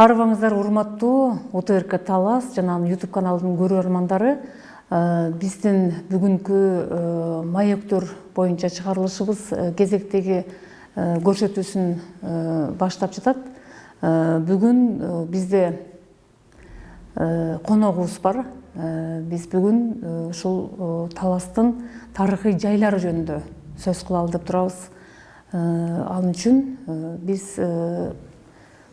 Арыбаңыздар урматтуу ОТРК Талас жана YouTube каналынын көрөрмандары. Биздин бүгүнкү маектөр боюнча чыгарылышыбыз кезектеги көрсөтүүсүн баштап жатат. Бүгүн бизде коногубуз бар. Биз бүгүн ушул Таластын тарыхый жайлары жөнүндө сөз кылалы деп турабыз. Ал үчүн биз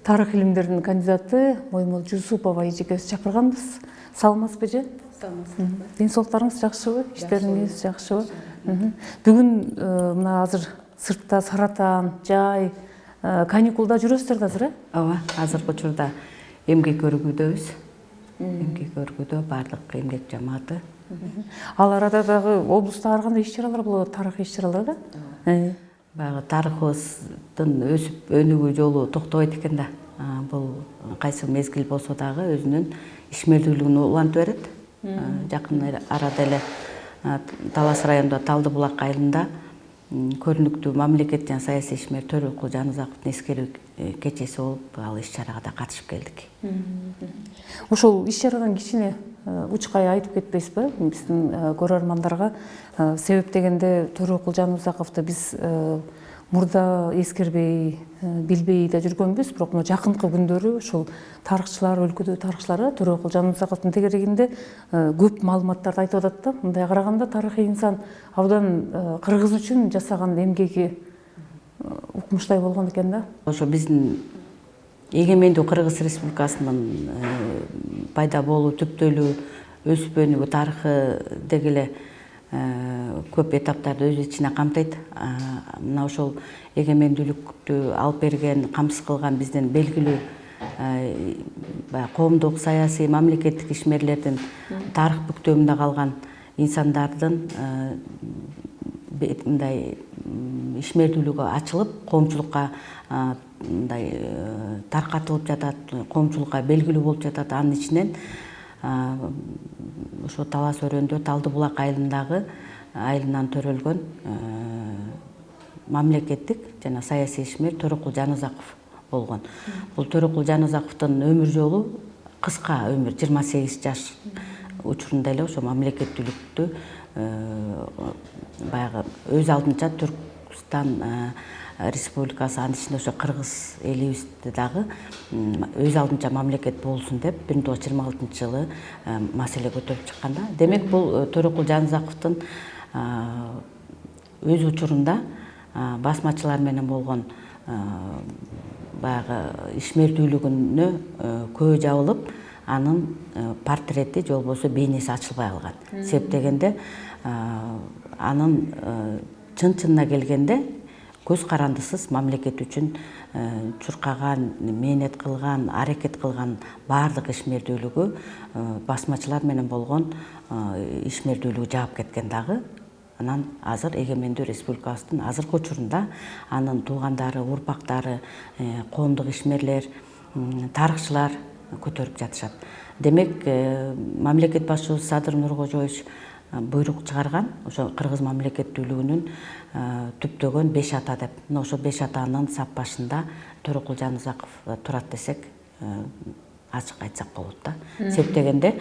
тарых илимдеринин кандидаты Моймол Жусупова эжекебизди чакырганбыз. Саламатсызбы эже? Саламатсызбы. Ден соолуктарыңыз жакшыбы? Иштериңиз жакшыбы? Бүгүн мына азыр сыртта Саратан, жай, каникулда жүрөсүздөр да азыр, э? Ооба, азыркы учурда эмгек өргүүдөбүз. Эмгек өргүүдө баардык эмгек жамааты. Ал арада дагы облустта ар кандай иш-чаралар болот, тарыхый иш-чаралар да? Баягы тарыхыбыздын өсүп өнүгүү жолу токтобойт экен да. Бул кайсы мезгил болсо дагы өзүнүн ишмердүүлүгүн улантып берет. Жакын арада эле Талас районунда Талды булак айылында көрүнүктүү мамлекет жана саясий ишмер Төрөкул Жанузаковдун эскерүү кечеси болуп, ал иш-чарага да катышып келдик. Ошол иш-чарадан кичине учкай айтып кетпейсизби биздин көрөрмандарга? Себеп дегенде Төрөкул Жанузаковду биз мурда эскербей, билбей да жүргөнбүз, бирок мына жакынкы күндөрү ушул тарыхчылар, өлкөдөгү тарыхчылар Төрөкул Жанузаковдун тегерегинде көп маалыматтарды айтып атат да. Мындай караганда тарыхый инсан абдан кыргыз үчүн жасаган эмгеги укмуштай болгон экен да. Ошо биздин эгемендүү Кыргыз Республикасынын пайда болуу, түптөлүү, өсүп өнүгүү тарыхы деги эле көп этаптарды өз ичине камтыйт. Мына ошол эгемендүүлүктү алып берген, камсыз кылган биздин белгилүү коомдук, саясий, мамлекеттик ишмерлердин тарых бүктөмүндө калган инсандардын мындай ишмердүүлүгү ачылып, коомчулукка мындай таркатылып жатат, коомчулукка белгилүү болуп жатат. Анын ичинен ошо Талас өрөөндө Талды булак айылынан төрөлгөн мамлекеттик жана саясий ишмер Төрөкул Жанузаков болгон. Бул Төрөкул Жанузаковдун өмүр жолу кыска өмүр, 28 жаш учурунда эле ошо мамлекеттүүлүктү баягы өз алдынча Түркстан Республикасы, анын ичинде ошо кыргыз элибизди дагы өз алдынча мамлекет болсун деп 1926 маселе көтөрүп чыккан да. Демек бул Төрөкул Жанузаковдун өз учурунда басмачылар менен болгон баягы ишмердүүлүгүнө көө жабылып, анын портрети же болбосо бейнеси ачылбай калган. Себеп дегенде анын чын-чынына келгенде көз карандысыз мамлекет үчүн чуркаган, мээнет кылган, аракет кылган баардык ишмердүүлүгү басмачылар менен болгон ишмердүүлүгү жаап кеткен дагы. Анан азыр эгемендүү республикабыздын азыркы учурунда анын туугандары, урпактары, коомдук ишмерлер, тарыхчылар көтөрүп жатышат. Демек, мамлекет башчыбыз Садыр Нуркожоевич буйрук чыгарган, ошо кыргыз мамлекеттүүлүгүнүн түптөгөн 5 ата деп. Мына ошо 5 атанын сап башында Төрөкул Жанузаков турат десек, ачык айтсак болот да. Себеп дегенде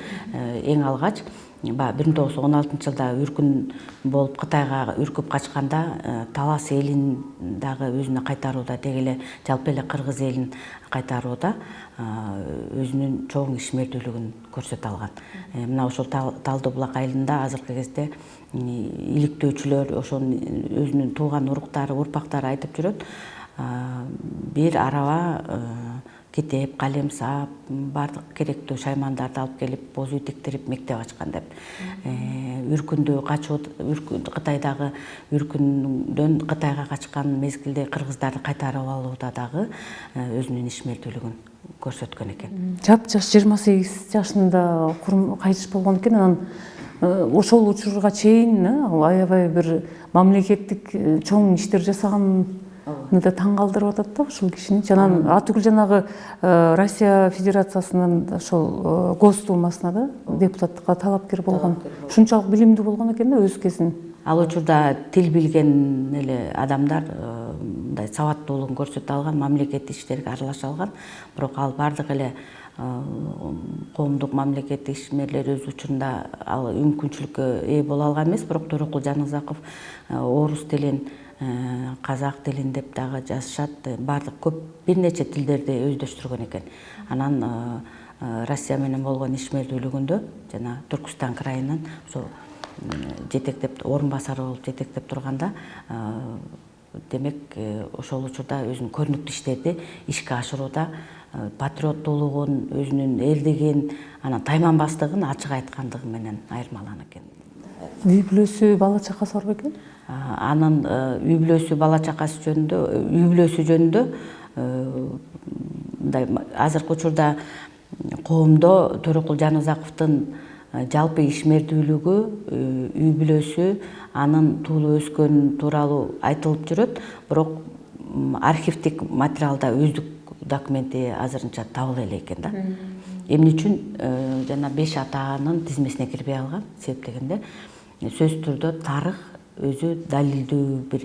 эң алгач 1916 жылда үркүн болуп Кытайга үркүп качканда Талас элин дагы өзүнө кайтарууда, деги эле жалпы эле кыргыз элин кайтарууда өзүнүн чоң ишмердүүлүгүн көрсөтө алган. Мына ошол Талды булак айылында азыркы кезде иликтөөчүлөр, ошонун өзүнүн тууган уруктары, урпактары айтып жүрөт. Бир араба китеп, калем саап, бардык керектүү шаймандарды алып келип, боз үй тиктирип мектеп ачкан деп. Үркүндө качуу, Кытайдагы үркүндөн Кытайга качкан мезгилде кыргыздарды кайтарып алууда дагы өзүнүн ишмердүүлүгүн көрсөткөн экен. Жап-жаш 28 жашында кайтыш болгон экен. Анан ошол учурга чейин аябай бир мамлекеттик чоң иштер жасаган да таң калтырып атат да ушул кишини. Жана атүгүл жанагы Россия Федерациясынын ошол Госдумасына да депутаттыкка талапкер болгон. Ушунчалык билимдүү болгон экен да өз кезин. Ал учурда тил билген эле адамдар мындай сабаттуулугун көрсөтө алган, мамлекеттик иштерге аралаша алган. Бирок ал бардык эле коомдук мамлекеттик ишмерлер өз учурунда ал мүмкүнчүлүккө ээ боло алган эмес. Бирок Төрөкул Жаназаков орус тилин, казак тилин деп дагы жазышат. Бардык көп бир нече тилдерди өздөштүргөн экен. Анан Россия менен болгон ишмердүүлүгүндө жана Түркүстан крайынан ошо жетектеп, орун басары болуп жетектеп турганда, демек ошол учурда өзүнүн көрүнүктүү иштерди ишке ашырууда патриоттуулугун, өзүнүн элдигин, анан тайманбастыгын ачык айткандыгы менен айырмаланат экен. Үй бүлөсү, бала чакасы бар бекен? Анын үй бүлөсү, бала чакасы жөнүндө, үй бүлөсү жөнүндө мындай азыркы учурда коомдо Төрөкул Жаназаковдун жалпы ишмердүүлүгү, үй бүлөсү, анын туулуп өскөнү тууралуу айтылып жүрөт. Бирок архивдик материалда өздүк документи азырынча табыла элек экен да. Эмне үчүн жана 5 атанын тизмесине кирбей алган? Себеп дегенде сөзсүз түрдө тарых өзү далилдүү бир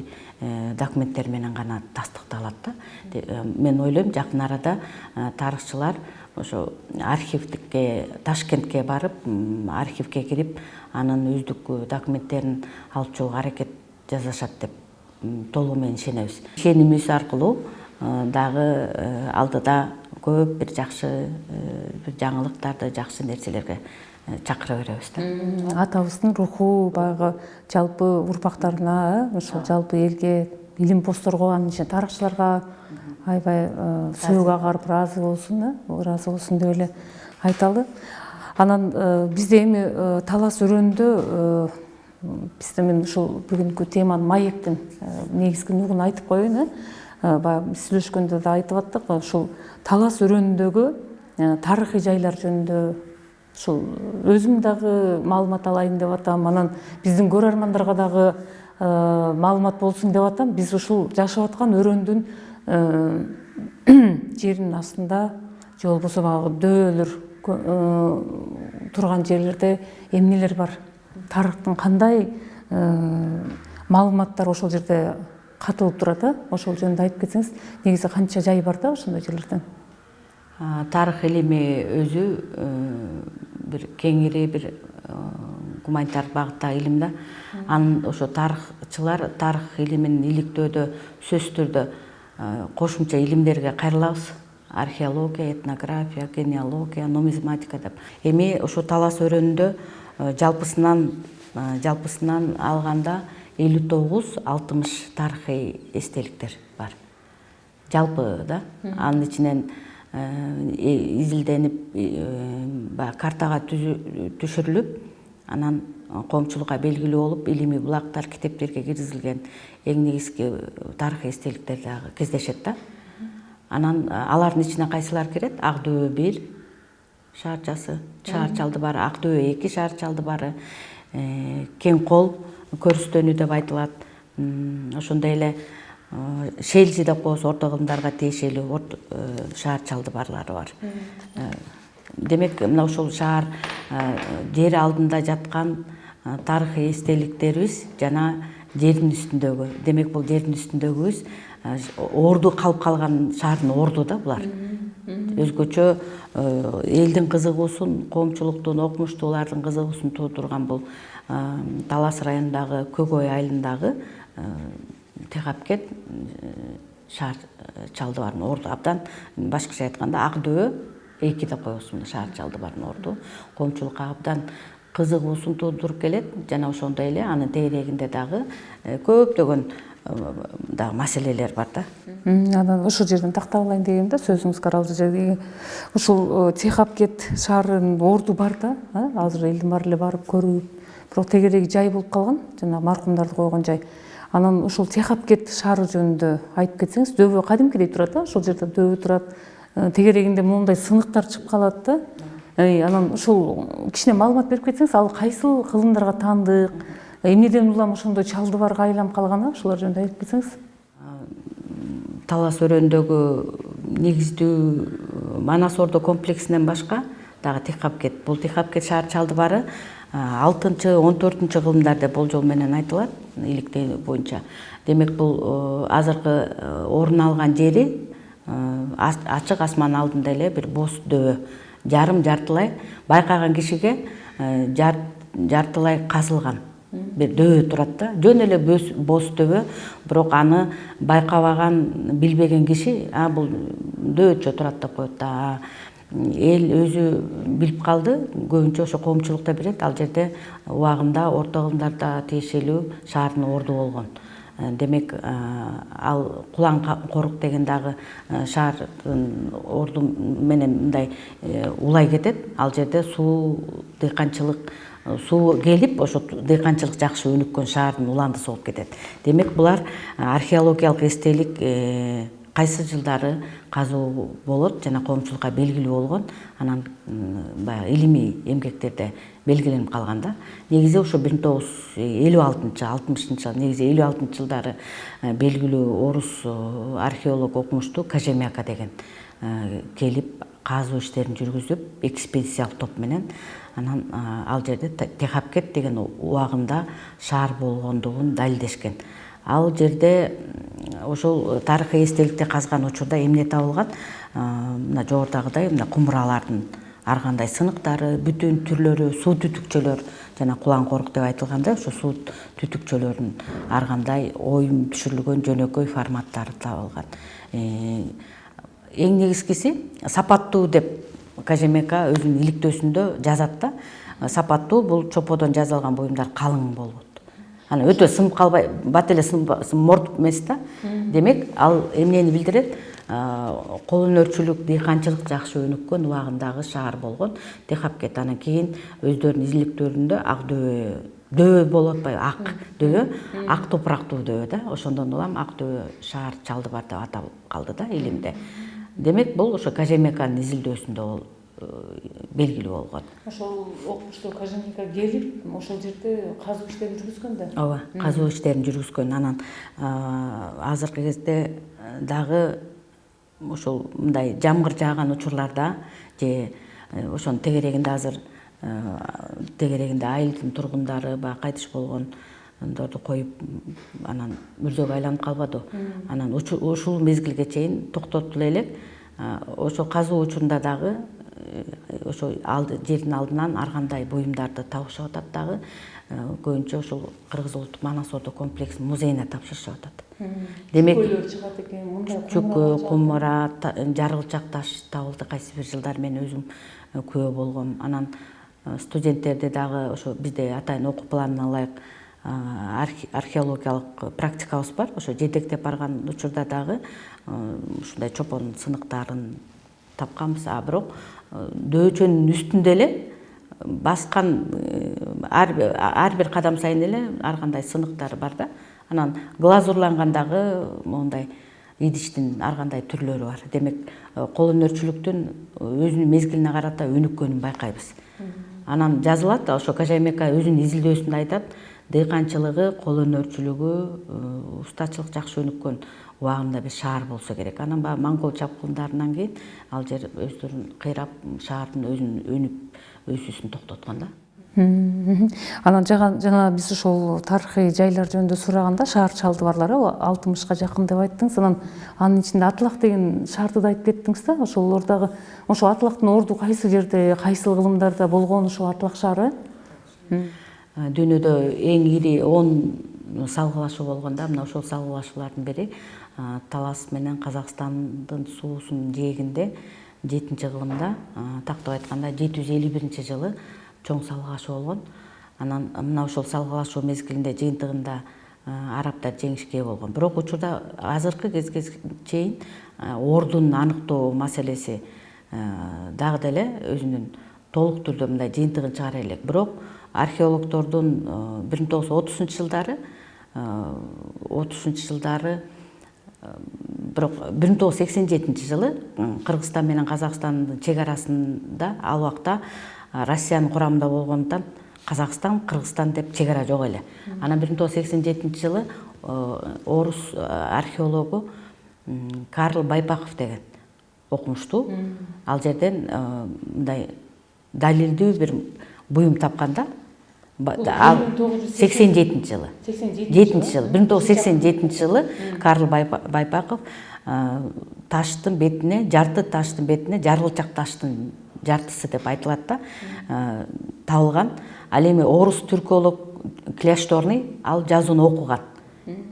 документтер менен гана тастыкталат да. Мен ойлойм, жакын арада тарыхчылар ошо архивдикке, Ташкентке барып, архивге кирип, анын өздүк документтерин алып чыгууга аракет жасашат деп толугу менен ишенебиз. Ишенимибиз аркылуу дагы алдыда көп бир жакшы бир жаңылыктарды, жакшы нерселерге чакыра беребиз да. Атабыздын руху баягы жалпы урпактарына, ошол жалпы элге илим постторгоган тарыхчыларга аябай сөөгү агарып ыраазы болсун деп эле айталы. Анан бизде эми талас өрөөндө бизде мен ушул бүгүнкү теманын маектин негизги нугун айтып коеюн. Баягы сүйлөшкөндө да айтып аттык, ушул талас өрөөндөгү тарыхый жайлар жөнүндө ушул өзүм дагы маалымат алайын деп атам. Анан биздин көрөрмандарга дагы маалымат болсун деп атам. Биз ушул жашап аткан өрөөндүн жеринин астында же болбосо баягы дөөлөр турган жерлерде эмнелер бар, тарыхтын кандай маалыматтар ошол жерде катылып турат, ошол жөнүндө айтып кетсеңиз. Негизи канча жай бар да ошондой жерлерден? Тарых илими өзү бир кеңири бир гуманитардык багыттагы илим да. Анын ошо тарыхчылар тарых илимин иликтөөдө сөзсүз түрдө кошумча илимдерге кайрылабыз. Археология, этнография, генеалогия, нумизматика деп. Эми ошо талас өрөөнүндө жалпысынан алганда 59-60 тарыхый эстеликтер бар. Жалпы да. Анын ичинен изилденип, картага түшүрүлүп, анан коомчулукка белгилүү болуп, илимий булактар, китептерге киргизилген эң негизги тарыхый эстеликтер дагы кездешет да. Анан алардын ичине кайсылар кирет? Ак дөбө 1 шаарчасы, шаарчалды бары, Ак дөбө 2 шаарчалды бары, Кең кол көрүстөнү деп айтылат. Ошондой эле Шелжи деп коебуз, орто кылымдарга тиешелүү шаарчалды барлары бар. Демек, мына ошол шаар жер алдында жаткан тарыхый эстеликтерибиз жана жердин үстүндөгү. Демек, бул жердин үстүндөгүбүз орду калып калган шаардын орду да булар. Өзгөчө элдин кызыгуусун, коомчулуктун, окумуштуулардын кызыгуусун туудурган бул Талас районундагы Көгөй айылындагы Техапкет шаарчалды бардын орду. Абдан башкача айтканда Ак дөбө 2 деп коебуз, шаарчалды бардын орду. Коомчулукка абдан кызыгуусун туудуруп келет жана ошондой эле анын тегерегинде дагы көптөгөн дагы маселелер бар да. Анан ошол жерден тактап алайын дегем да, сөзүңүзгө аралашып жерге. Ушул Техапкет шаарынын орду бар да, азыр элдин баары эле барып көрүп, бирок тегереги жай болуп калган, жана маркумдарды койгон жай. Анан ушул Техапкет шаары жөнүндө айтып кетсеңиз. Дөбө кадимкидей турат да, ошол жерде дөбө турат. Тегерегинде моундай сыныктар чыгып калат да. Анан ушул кичине маалымат берип кетсеңиз, ал кайсыл кылымдарга таандык, эмнеден улам ошондой чалды барга айланып калган, ошолор жөнүндө айтып кетсеңиз. Талас өрөөндөгү негиздүү Манас ордо комплексинен башка дагы Техапкет. Бул Техапкет шаарчалды бары 6-14 кылымдар деп болжол менен айтылат. иликтөө боюнча. Демек бул азыркы орун алган жери ачык асман алдында эле бир боз дөбө, жарым жартылай байкаган кишиге жартылай казылган бир дөбө турат да. Жөн эле боз дөбө, бирок аны байкабаган, билбеген киши бул дөбөчө турат деп коет да. Эл өзү билип калды, көбүнчө ошо коомчулукта билет. Ал жерде убагында орто кылымдарда тиешелүү шаардын орду болгон. Демек, ал Кулан корук деген дагы шаардын орду менен мындай улай кетет. Ал жерде суу, дыйканчылык, суу келип, ошо дыйканчылык жакшы өнүккөн шаардын уландысы болуп кетет. Демек, булар археологиялык эстелик кайсы жылдары казуу болот жана коомчулукка белгилүү болгон, анан баягы илимий эмгектерде белгиленип калган да. Негизи ошо 1956-60 негизи 56-жылдары белгилүү орус археолог окумуштуу Кожемяка деген келип казуу иштерин жүргүзүп, экспедициялык топ менен анан ал жерде Техапкет деген убагында шаар болгондугун далилдешкен. Ал жерде ошол тарыхый эстеликте казган учурда эмне табылган? Мына жогорудагыдай мына кумуралардын ар кандай сыныктары, бүтүн түрлөрү, суу түтүкчөлөр, жана Кулан корук деп айтылгандай, ошо суу түтүкчөлөрүнүн ар кандай оюм түшүрүлгөн жөнөкөй форматтары табылган. Эң негизгиси сапаттуу деп Кожемяка өзүнүн иликтөөсүндө жазат да. Сапаттуу бул чоподон жазылган буюмдар калың болот. Аны өтө сынып калбай, бат эле морт эмес да. Демек, ал эмнени билдирет? Кол өнөрчүлүк, дыйканчылык жакшы өнүккөн убагындагы шаар болгон Техапкет. Анан кийин өздөрүнүн изилдөөдөрүндө ак дөбө болуп атпайбы? Ак дөбө, ак топурактуу дөбө да. Ошондон улам ак дөбө шаар Чалдыбар деп аталып калды да илимде. Демек, бул ошо Кожемяканын изилдөөсүндө белгилүү болгон. Ошол окумуштуу Кожемяка келип, ошол жерде казуу иштерин жүргүзгөн да. Ооба, казуу иштерин жүргүзгөн. Анан азыркы кезде дагы ошол мындай жамгыр жааган учурларда же ошонун тегерегинде азыр тегерегинде айылдын тургундары баягы кайтыш болгондорду коюп анан мүрзөгө айланып калбады. Анан ушул мезгилге чейин токтотула элек. Ошо казуу учурунда дагы ошо жердин алдынан ар кандай буюмдарды табышып атат дагы. Көбүнчө ошол Кыргыз улуттук Манас орто комплексинин музейине тапшырышып атат. Демек, чөкөлөр чыгат экен, мындай чөкө, кумура, жаргылчак таш табылды кайсы бир жылдар, мен өзүм күбө болгом. Анан студенттерде дагы ошо бизде атайын окуу планына ылайык археологиялык практикабыз бар. Ошо жетектеп барган учурда дагы ушундай чопонун сыныктарын тапканбыз. Бирок дөбөчөнүн үстүндө эле баскан ар бир кадам сайын эле ар кандай сыныктар бар да. Анан глазурланган дагы мондай идиштин ар кандай түрлөрү бар. Демек, кол өнөрчүлүктүн өзүнүн мезгилине карата өнүккөнүн байкайбыз. Анан жазылат, ошо Кожемяка өзүнүн изилдөөсүндө айтат, дыйканчылыгы, кол өнөрчүлүгү, устачылык жакшы өнүккөн убагында бир шаар болсо керек. Анан баягы монгол чапкындарынан кийин ал жер өздөрүн кыйрап, шаардын өзүнүн өнүп өсүүсүн токтоткон да. Анан жана биз ошол тарыхый жайлар жөнүндө сураганда шаар Чалдыбарлары 60-ка жакын деп айттыңыз. Анан анын ичинде Атлак деген шаарды да айтып кеттиңиз да. Ошолор дагы ошо Атлактын орду кайсы жерде, кайсы кылымдарда болгон ошол Атлак шаары? Дүйнөдө эң ири 10 салгылашуу болгондо, мына ошол салгылашуулардын бири Талас менен Казакстандын суусунун жээгинде 7-кылымда, тактап айтканда 751-жылы чоң салгылашуу болгон. Анан мына ошол салгылашуу мезгилинде жыйынтыгында арабтар жеңишке ээ болгон. Бирок учурда азыркы кезге чейин ордун аныктоо маселеси дагы деле өзүнүн толук түрдө мындай жыйынтыгын чыгара элек. Бирок археологдордун 1930-жылдары бирок 1987-жылы Кыргызстан менен Казакстандын чек арасында ал убакта Россиянын курамында болгондон Казакстан, Кыргызстан деп чек ара жок эле. Анан 1987-жылы орус археологу Карл Байпаков деген окумуштуу ал жерден мындай далилдүү бир буюм тапкан да. 87 жылы. 7 жылы. 1987 жылы Карл Байпақов таштын бетине, жарты таштын бетине, жарылчак таштын жартысы деп айтылат да, табылган. Ал эми орус түрколог Кляшторный ал жазууну окуган.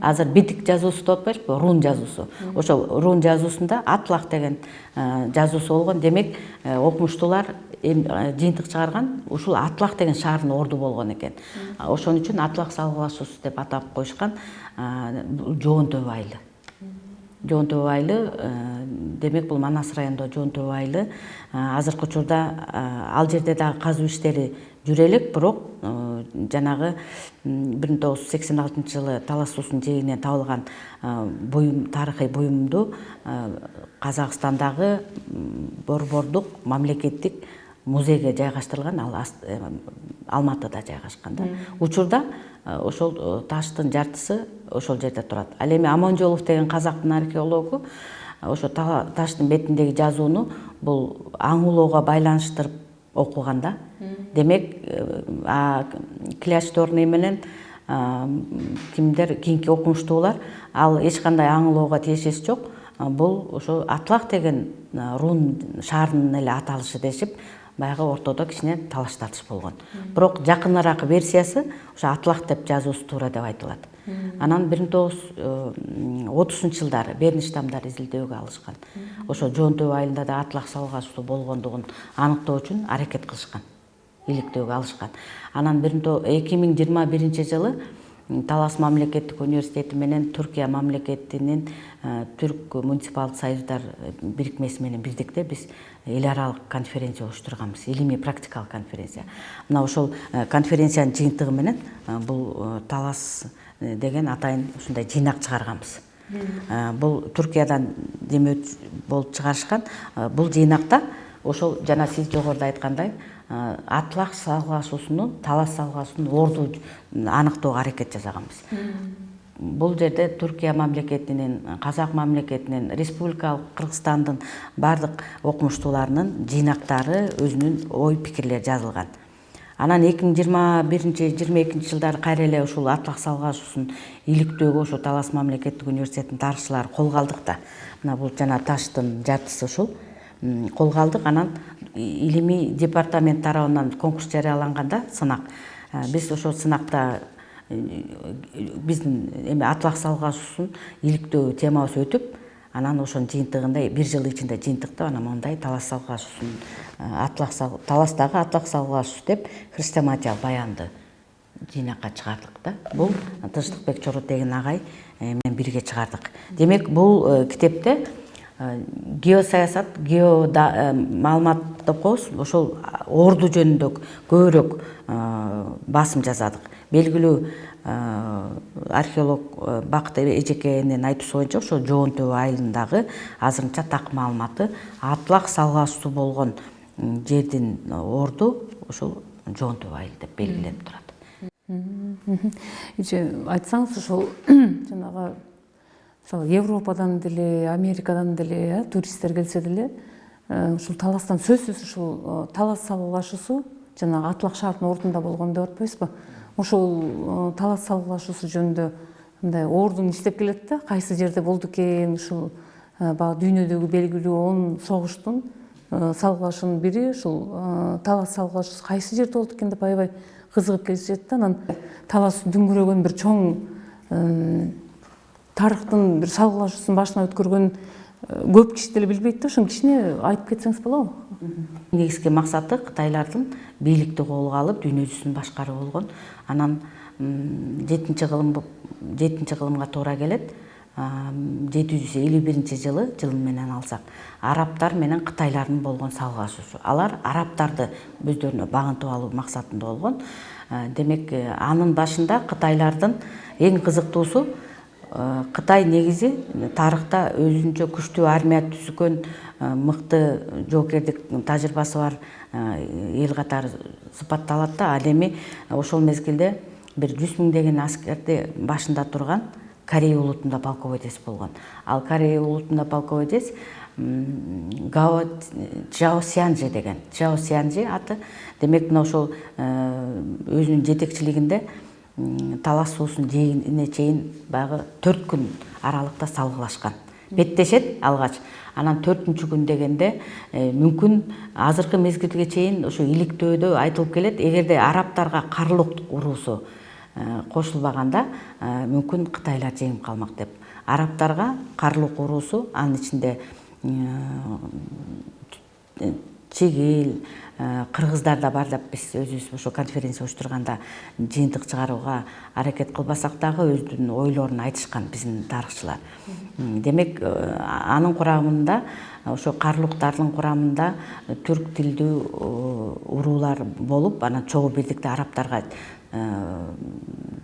Азыр битик жазуусу деп атпайбызбы, рун жазуусу. Ошо рун жазуусунда атлах деген жазуусу болгон. Демек, окумуштуулар жыйынтык чыгарган, ушул Атлах деген шаардын орду болгон экен. Ошон үчүн Атлах салгылашуусу деп атап коюшкан. Жоон Төбө айылы. Жоон Төбө айылы, демек бул Манас районунда Жоон Төбө айылы. Азыркы учурда ал жерде дагы казуу иштери жүрө элек, бирок жанагы 1986 жылы Талас суусунун жээгинен табылган буюм, тарыхый буюмду Казакстандагы Борбордук мамлекеттик музейге жайгаштырылган, ал Алматыда жайгашкан да. Учурда ошол таштын жартысы ошол жерде турат. Ал эми Аманжолов деген казактын археологу ошо таштын бетиндеги жазууну бул аңулоого байланыштырып окуган да. Демек, Кляшторный менен кимдер кийинки окумуштуулар ал эч кандай аңулоого тиешеси жок. Бул ошо Атлах деген рун шаарынын эле аталышы дешип, баягы ортодо кичине талаш-тартыш болгон. Бирок жакыныраак версиясы ошо Атлах деп жазуусу туура деп айтылат. Анан 1930 жылдары Берништамдар изилдөөгө алышкан. Ошо Жоон Төбө айылында да Атлах салгылашуусу болгондугун аныктоо үчүн аракет кылышкан. Иликтөөгө алышкан. Анан 2021 жылы Талас мамлекеттик университети менен Түркия мамлекетинин Түрк муниципалдык союздар бирикмеси менен бирдикте биз эл аралык конференция оштурганбыз, илимий практикалык конференция. Мына ошол конференциянын жыйынтыгы менен бул Талас деген атайын ушундай жыйнак чыгарганбыз. Бул Түркиядан демек болуп чыгарышкан. Бул жыйнакта ошол жана сиз жогоруда айткандай Атлах салгылашуусуну, Талас салгылашуусунун орду аныктоого аракет жасаганбыз. Бул жерде Түркия мамлекетинин, Казак мамлекетинин, Республикалык Кыргызстандын бардык окумуштууларынын жыйнактары, өзүнүн ой пикирлери жазылган. Анан 2021-22 жылдары кайра эле ушул Атлах салгылашуусун иликтөөгө ошо Талас мамлекеттик университетинин тарыхчылары колго алдык да. Мына бул жана таштын жартысы ушул колго алдык. Анан илимий департамент тарабынан конкурс жарыяланганда сынак. Биз ошол сынакта биздин эми Атлах салгылашуусун иликтөө темабыз өтүп, анан ошонун жыйынтыгында 1 жыл ичинде жыйынтыктап анан мондай Талас салгылашуусун Таластагы Атлах салгылашуусу деп хрестоматиялык баянды жыйнакка чыгардык да. Бул Тынчтыкбек Чорот деген агай менен бирге чыгардык. Демек, бул китепте геосаясат, маалымат деп коебуз, ошол орду жөнүндө көбүрөөк басым жасадык. Белгилүү археолог Бакыт Эжекенин айтуусу боюнча ошо Жоон Төбө айылындагы азырынча так маалыматы Атлах салгылашуусу болгон жердин орду ошол Жоон Төбө айыл деп белгиленип турат. Айтсаңыз, ошол жанагы Европадан деле, Америкадан деле туристтер келсе деле, ушул Таластан сөзсүз ушул Талас салгылашуусу жанагы Атлах шаарынын ордунда болгон деп атпайбызбы? Ошол Талас салгылашуусу жөнүндө мындай ордун иштеп келет да, кайсы жерде болду экен, ушул баягы дүйнөдөгү белгилүү 10 согуштун салгылашуунун бири ушул Талас салгылашуусу кайсы жерде болду экен деп аябай кызыгып келишет да. Анан Талас дүңгүрөгөн бир чоң тарыхтын бир салгылашуусун башынан өткөргөн көп киши деле билбейт да. Ошон кичине айтып кетсеңиз болобу? Негизги максаты Кытайлардын бийликти колго алып дүйнө жүзүн башкаруу болгон. Анан 7-чи кылымга туура келет. 751 жылы, жылын менен алсак, арабтар менен кытайлардын болгон салгылашуусу. Алар арабтарды өздөрүнө багынтып алуу максатында болгон. Демек, анын башында кытайлардын эң кызыктуусу Кытай негизи тарыхта өзүнчө күчтүү армия түзгөн, мыкты жоокердик тажрыйбасы бар эл катары сыпатталат да. Ал эми ошол мезгилде бир 100 миңдеген аскерди башында турган Корея улутунда полководец болгон. Ал Корея улутунда полководец Гао Чжаосянжи деген. Чжаосянжи аты. Демек мына ошол өзүнүн жетекчилигинде талас суусун жээне чейин баягы 4 күн аралыкта салгылашкан. Беттешет алгач. Анан 4-күн дегенде мүмкүн азыркы мезгилге чейин ошо иликтөөдө айтылып келет. Эгерде араптарга Карлук уруусу кошулбаганда мүмкүн Кытайлар жеңип калмак деп. Араптарга Карлук уруусу, анын ичинде чигил, кыргыздар да бар деп биз өзүбүз ошо конференция уюштурганда жыйынтык чыгарууга аракет кылбасак дагы өздүнүн ойлорун айтышкан биздин тарыхчылар. Демек анын курамында ошо Карлуктардын курамында түрк тилдүү уруулар болуп, анан чогуу бирдикте араптарга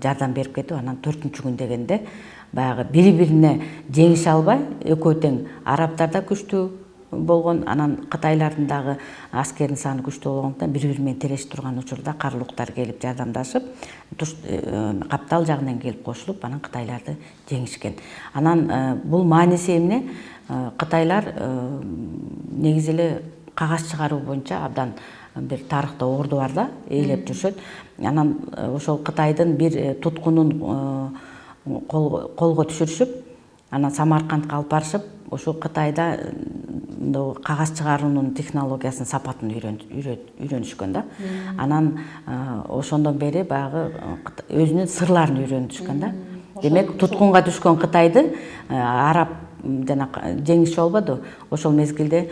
жардам берип кетип, анан 4-күн дегенде баягы бири-бирине жеңише албай, экөө тең араптар да күчтүү болгон, анан Кытайлардын дагы аскердин саны күчтүү болгондуктан бири-бири менен терешип турган учурда Карлуктар келип жардамдашып, каптал жагынан келип кошулуп, анан Кытайларды жеңишкен. Анан бул мааниси эмне? Кытайлар негизи эле кагаз чыгаруу боюнча абдан бир тарыхта орду бар да, ээлеп жүрүшөт. Анан ошол Кытайдын бир туткунун колго түшүрүшүп, анан Самаркандка алып барышып, ошо Кытайда кагаз чыгаруунун технологиясын, сапатын үйрөнүшкөн да. Анан ошондон бери баягы өзүнүн сырларын үйрөнүшкөн да. Демек туткунга түшкөн Кытайды араб жана жеңиши болбоду. Ошол мезгилде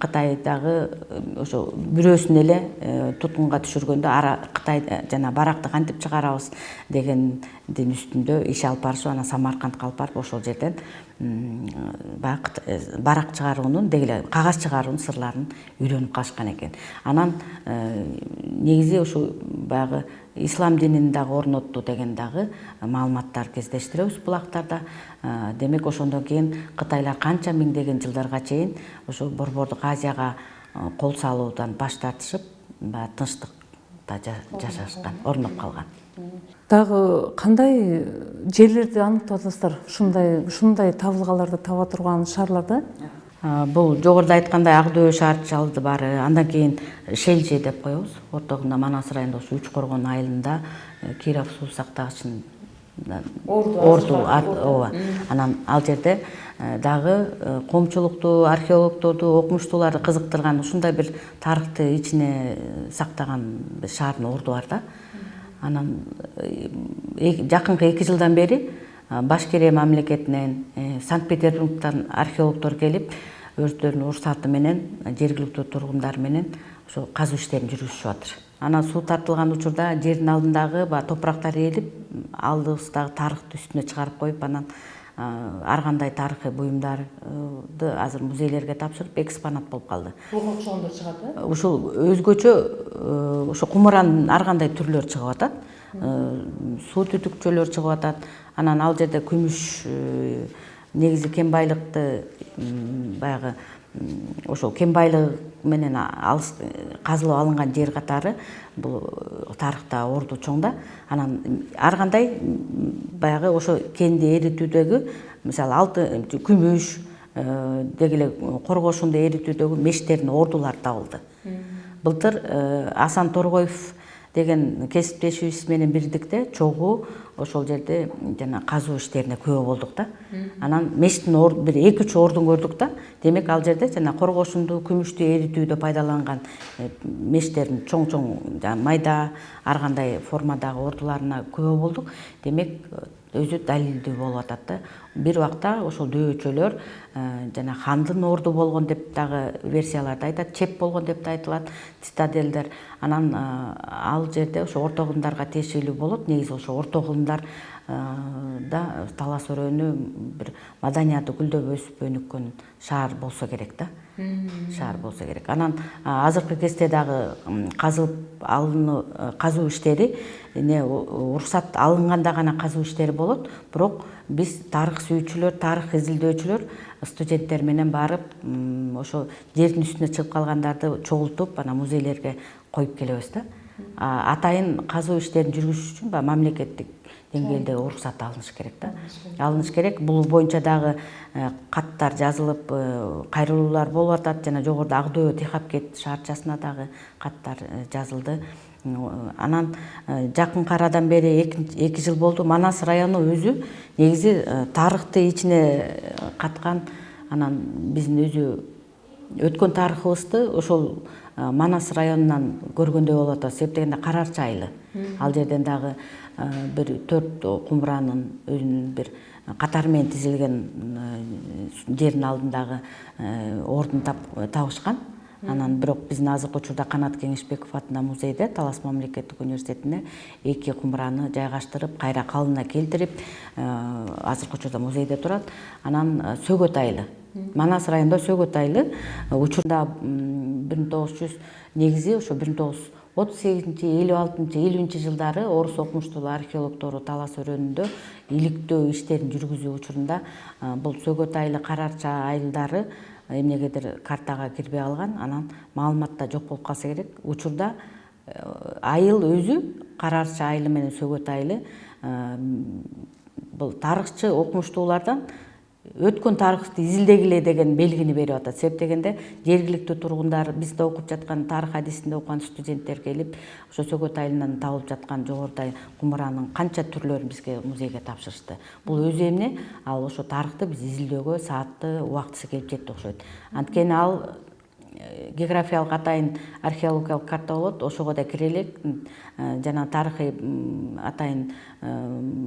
Кытайдагы ошо бирөөсүн эле туткунга түшүргөндө Кытай жана баракты кантип чыгарабыз дегендин үстүндө иш алып барышып, анан Самаркандка алып барып ошол жерден барак чыгаруунун, деги кагаз чыгаруунун сырларын үйрөнүп калышкан экен. Анан негизи ушу баягы ислам динин дагы орнотту деген дагы маалыматтар кездештиребиз булактарда. Демек ошондон кийин Кытайлар канча миңдеген жылдарга чейин ошо Борбордук Азияга кол салуудан баш тартышып, тынчтыкта жашашкан, орноп калган. Дагы кандай жерлерди аныктап атасыздар? Ушундай табылгаларды таба турган шаарларда? Бул жогоруда айткандай Ак дөбө шаарчалды бары, андан кийин Шелже деп коебуз. Ортогунда Манас районунда ушу Үч Коргон айылында Киров суу сактагычын орду ооба. Анан ал жерде дагы коомчулукту, археологторду, окумуштууларды кызыктырган ушундай бир тарыхты ичине сактаган шаардын орду бар да. Анан жакынкы 2 жылдан бери Башкирия мамлекетинен, Санкт-Петербургтан археологтор келип, өздөрүнүн уруксаты менен, жергиликтүү тургундар менен ошо казуу иштерин жүргүзүшүп атыр. Анан суу тартылган учурда жердин алдындагы топурактар ээлип, алдыбыздагы тарыхты үстүнө чыгарып коюп, анан ар кандай тарыхый буюмдарды азыр музейлерге тапшырып, экспонат болуп калды. Буга окшогондор чыгат, Ушул өзгөчө ошо кумуранын ар кандай түрлөрү чыгып атат. Суу түтүкчөлөр чыгып атат. Анан ал жерде күмүш, негизи кен байлыкты баягы ошол кен байлыгы менен казылып алынган жер катары бул тарыхта орду чоң да. Анан ар кандай баягы ошо кенди эритүүдөгү, мисалы күмүш деги эле коргошунду эритүүдөгү мештердин ордулары табылды. Былтыр Асан Торгоев деген кесиптешибиз менен бирдикте чогуу ошол жерде жана казуу иштерине күбө болдук да. Анан мештин бир 2-3 ордун көрдүк да. Демек ал жерде жана коргошунду, күмүштү эритүүдө пайдаланган мештердин чоң майда ар кандай формадагы ордуларына күбө болдук. Демек өзү далилдүү болуп атат да. Бир убакта ошол дөбөчөлөр жана хандын орду болгон деп дагы версияларды айтат, чеп болгон деп да айтылат, цитаделдер. Анан ал жерде ошо ортогундарга тиешелүү болот. Негизи ошо ортогундар да талас өрөөнү бир маданияты гүлдөп өсүп өнүккөн шаар болсо керек да. Шаар болсо керек. Анан азыркы кезде дагы казуу иштери уруксат алынганда гана казуу иштери болот. Бирок биз тарых сүйүүчүлөр, тарых изилдөөчүлөр студенттер менен барып, ошо жердин үстүнө чыгып калгандарды чогултуп, анан музейлерге коюп келебиз да. Атайын казуу иштерин жүргүзүш үчүн мамлекеттик деңгээлде уруксат алыныш керек да. Алыныш керек. Бул боюнча дагы каттар жазылып, кайрылуулар болуп атат. Жана жогоруда Ак дөбө Тихапкет шаарчасына дагы каттар жазылды. Анан жакын арадан бери 2 жыл болду. Манас району өзү негизи тарыхты ичине каткан. Анан биздин өзү өткөн тарыхыбызды ошол Манас районунан көргөндөй болуп атат. Себеп дегенде Карарчы айылы. Ал жерден дагы бир 4 кумуранын өзүнүн бир катары менен тизилген жердин алдындагы ордун табышкан. Анан бирок биздин азыркы учурда Канат Кеңешбеков атынан музейде, Талас мамлекеттик университетине 2 кумураны жайгаштырып, кайра калыбына келтирип, азыркы учурда музейде турат. Анан Сөгөт айылы. Манас районунда Сөгөт айылы учурда 1900 негизи ошо 1938-56-50 жылдары орус окумуштуу археологтору Талас өрөөнүндө иликтөө иштерин жүргүзүү учурунда бул Сөгөт айылы, Карарчы айылдары эмнегедир картага кирбей алган. Анан маалыматта жок болуп калса керек. Учурда айыл өзү, Карарчы айылы менен Сөгөт айылы бул тарыхчы окумуштуулардан өткөн тарыхты изилдегиле деген белгини берип атат. Себеп дегенде жергиликтүү тургундар, бизде окуп жаткан тарых адисинде окуган студенттер келип, ошо Сөгөт айылынан табылып жаткан жогоруда кумуранын канча түрлөрүн бизге музейге тапшырышты. Бул өз эмне ал ошо тарыхты биз изилдөөгө саатты убактысы келип жетти окшойт. Анткени ал географиялык атайын археологиялык карта болот, ошого да кире элек, жана тарыхый атайын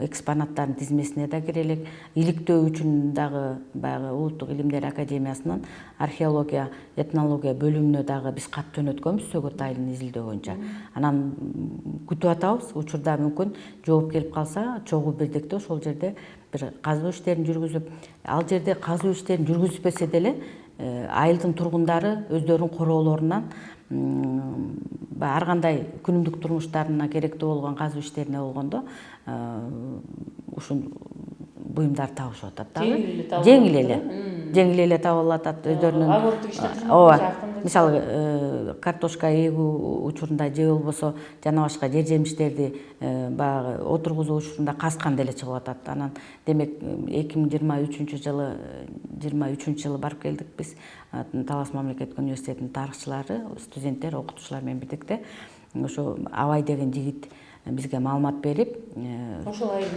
экспонаттардын тизмесине да кире элек. Иликтөө үчүн дагы баягы Улуттук илимдер академиясынын археология, этнология бөлүмүнө дагы биз кат жөнөткөнбүз Сөгөт айылын изилдөө боюнча. Анан күтүп атабыз, учурда мүмкүн жооп келип калса, чогуу бирдикте ошол жерде бир казуу иштерин жүргүзүп, ал жерде казуу иштерин жүргүзбөсө деле айылдын тургундары өздөрүнүн короолорунан ар кандай күнүмдүк турмуштарына керектүү болгон казуу иштерине болгондо ушул буюмдар табышып атат дагы. Жеңил эле табылып атат өздөрүнүн. Ооба. Мисалы картошка эгүү учурунда же болбосо жана башка жер жемиштерди баягы отургузуу учурунда казган деле чыгып атат. Анан демек 2023 жылы барып келдик биз. Талас мамлекеттик университетинин тарыхчылары, студенттер, окутуучулар менен бирдикте ошо Абай деген жигит бизге маалымат берип,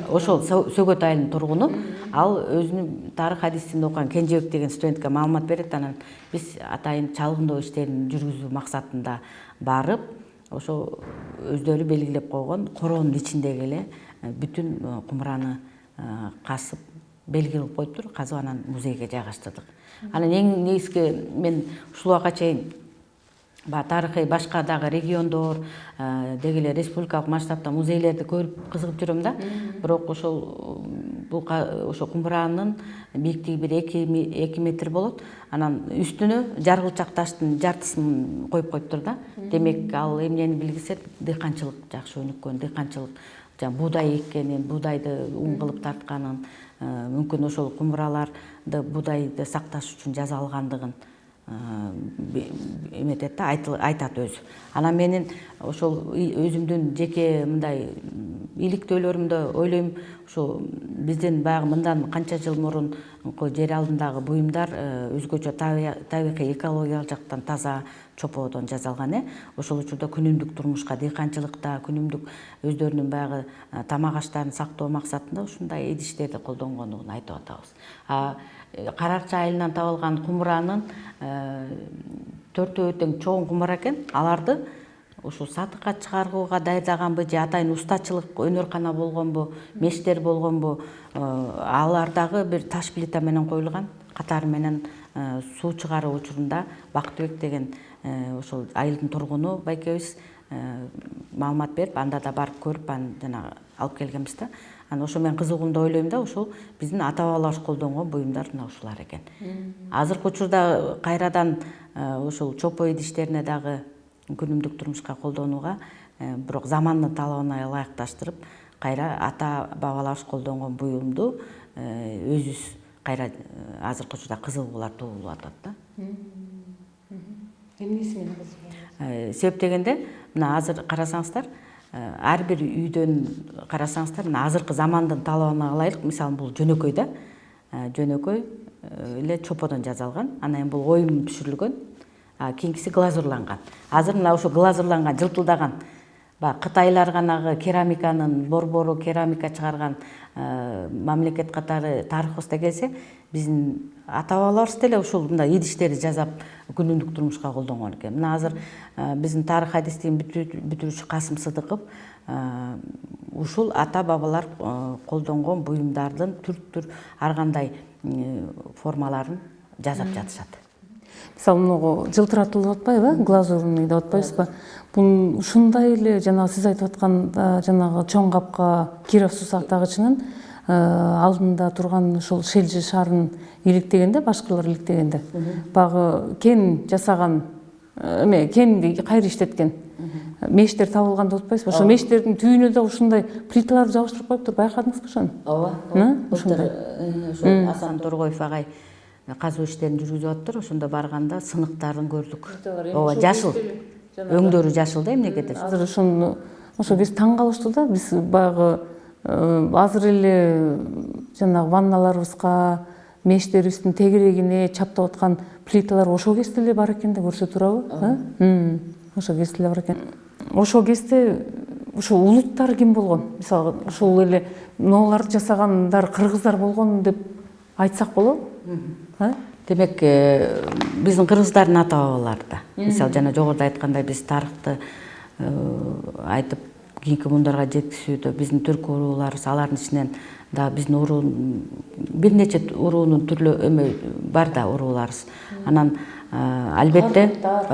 ошол Сөгөт айылынын тургуну, ал өзүнүн тарых адисинде окуган Кенжебек деген студентке маалымат берет. Анан биз атайын чалгындоо иштерин жүргүзүү максатында барып, ошо өздөрү белгилеп койгон короонун ичиндеги эле бүтүн кумураны касып белги кылып коюптур, казып анан музейге жайгаштырдык. Анан эң негизги мен ушул убакка чейин тарыхый башка дагы региондор, деги эле республикалык масштабта музейлерди көрүп кызыгып жүрөм да. Бирок ошол кумуранын бийиктиги бир 2 метр болот. Анан үстүнө жаргылчак таштын жартысын коюп коюптур да. Демек ал эмнени билгизет? Дыйканчылык жакшы өнүккөн, дыйканчылык, буудай эккенин, буудайды ун кылып тартканын, мүмкүн ошол кумураларды буудайды сакташ үчүн жасалгандыгын эметет да, айтат өзү. Анан менин ошол өзүмдүн жеке мындай иликтөөлөрүмдө ойлойм, ошо биздин баягы мындан канча жыл мурун жер алдындагы буюмдар өзгөчө табигый экологиялык жактан таза чоподон жасалган. Ошол учурда күнүмдүк турмушка, дыйканчылыкта, күнүмдүк өздөрүнүн баягы тамак аштарын сактоо максатында ушундай идиштерди колдонгондугун айтып атабыз. Карарчы айылынан табылган кумуранын 4 тең чоң кумура экен. Аларды ушул сатыкка чыгарууга даярдаганбы же атайын устачылык өнөр-кана болгонбу, мештер болгонбу, алар дагы бир таш плита менен коюлган. Катары менен суу чыгаруу учурунда Бактыбек деген ошол айылдын тургуну байкебиз маалымат берип, анда да барып көрүп, анан жана алып келгенбиз да. Анан ошо мен кызыгуумду ойлойм да, ошол биздин ата-бабаларыбыз колдонгон буюмдар мына ушулар экен. Азыркы учурда кайрадан ошол чопо идиштерине дагы күнүмдүк турмушка колдонууга, бирок замандын талабына ылайыкташтырып, кайра ата-бабаларыбыз колдонгон буюмду өзүбүз кайра азыркы учурда кызыгуулар туулуп атат да. Эмнеси менен кызыгуу? Себеп дегенде, мына азыр карасаңыздар, ар бир үйдөн карасаңыздар, мына азыркы замандын талабына ылайык, мисалы бул жөнөкөй да, жөнөкөй эле чоподон жасалган. Анан бул оюм түшүрүлгөн, кийинкиси глазурланган. Азыр мына ошо глазурланган, жылтылдаган, Кытайлар ганагы керамиканын, борбору керамика чыгарган мамлекет катары тарыхыбызда келсе, биздин ата-бабаларыбыз деле ушул мындай идиштерди жасап күнүмдүк турмушка колдонгон экен. Мына азыр биздин тарых хадистигин бүтүрүүчү Касым Сыдыков ушул ата-бабалар колдонгон буюмдардын түр ар кандай формаларын жасап жатышат. Мисалы, мынагу жылтыратылып атпайбы, глазурный деп атпайбызбы? Бул ушундай эле жана сиз айтып аткан жанагы чоң капка Киров сусактагычынын алдында турган ушул шелжи шарын иликтегенде, башкалар иликтегенде, багы кен жасаган кенди кайра иштеткен мештер табылган деп атпайсызбы? Ошо мештердин түбүнө да ушундай плиталарды жабыштырып коюптур, байкадыңызбы ошону? Ооба. Ошо Асан Торгоев агай казуу иштерин жүргүзүп атыптыр. Ошондо барганда сыныктарын көрдүк. Ооба, жашыл. Өңдөрү жашыл да эмнеге деп. Азыр ошо биз таң калыштуу да, биз баягы азыр эле жанагы ванналарыбызга, мештерибиздин тегерегине чаптап аткан плиталар ошол кезде эле бар экен да, көрсө туурабы? Ошол кезде эле бар экен. Ошол кезде ушул улуттар ким болгон? Мисалы, ушул эле нооларды жасагандар кыргыздар болгон деп айтсак болобу? Демек, биздин кыргыздардын ата-бабалары да. Мисалы, жана жогоруда айткандай, биз тарыхты айтып кийинки муундарга жеткизүүдө биздин түрк урууларыбыз, алардын ичинен да биздин уруу бир нече уруунун түрлүү бар да урууларыбыз. Анан албетте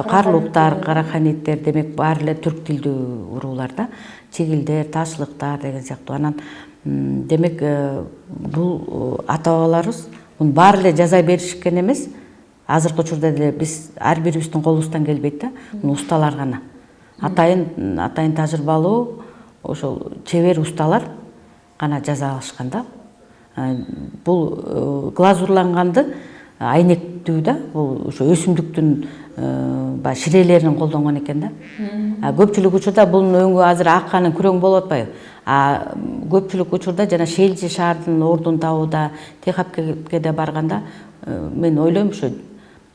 Карлуктар, Караханиттер, демек баары эле түрк тилдүү уруулар да, Чегилдер, Ташлыктар деген сыяктуу. Анан демек бул ата-бабаларыбыз муну баары эле жаза беришкен эмес. Азыркы учурда деле биз ар бирибиздин колубуздан келбейт да, муну усталар гана. Атайын тажрыйбалуу, ошол чебер усталар гана жаза алышкан да. Бул глазурланганды айнектүү да, бул ошо өсүмдүктүн ширелерин колдонгон экен да. Көпчүлүк учурда бунун өңү азыр акканын күрөң болуп атпайбы? Көпчүлүк учурда жана шелжи шаардын ордун табууда, Техапкеде барганда мен ойлойм, ошо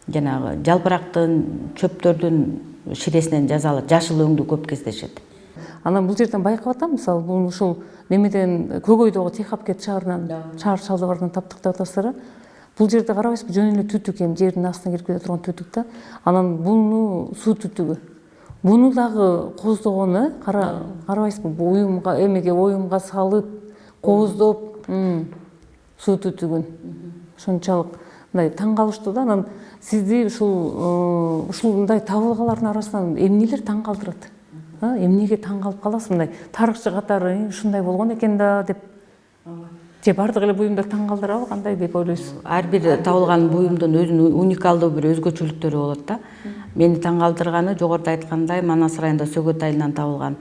жанагы жалбырактын, чөптөрдүн ширесинен жасалат, жашыл өңдү көп кездешет. Анан бул жерден байкап атам, мисалы, бул ушул немеден Көгөйдөгү Техапкет шаарынан, шаар шалдыбарынан таптык деп атасыздар. Бул жерде карабайсызбы, жөн эле түтүк, жердин астына кирип кете турган түтүк да. Анан буну суу түтүгү. Буну дагы кооздогону, карабайсызбы, бул уюмга, оюмга салып, кооздоп, суу түтүгүн. Ошончолук мындай таң калыштуу да. Анан сизди ушундай табылгалардын арасынан эмнелер таң калтырат? Эмнеге таң калып каласыз? Мындай тарыхчы катары ушундай болгон экен да деп. Же бардык эле буюмдар таң калтырабы, кандай деп ойлойсуз? Ар бир табылган буюмдун өзүнүн уникалдуу бир өзгөчөлүктөрү болот да. Мени таң калтырганы, жогоруда айткандай, Манас районунда Сөгөт айылынан табылган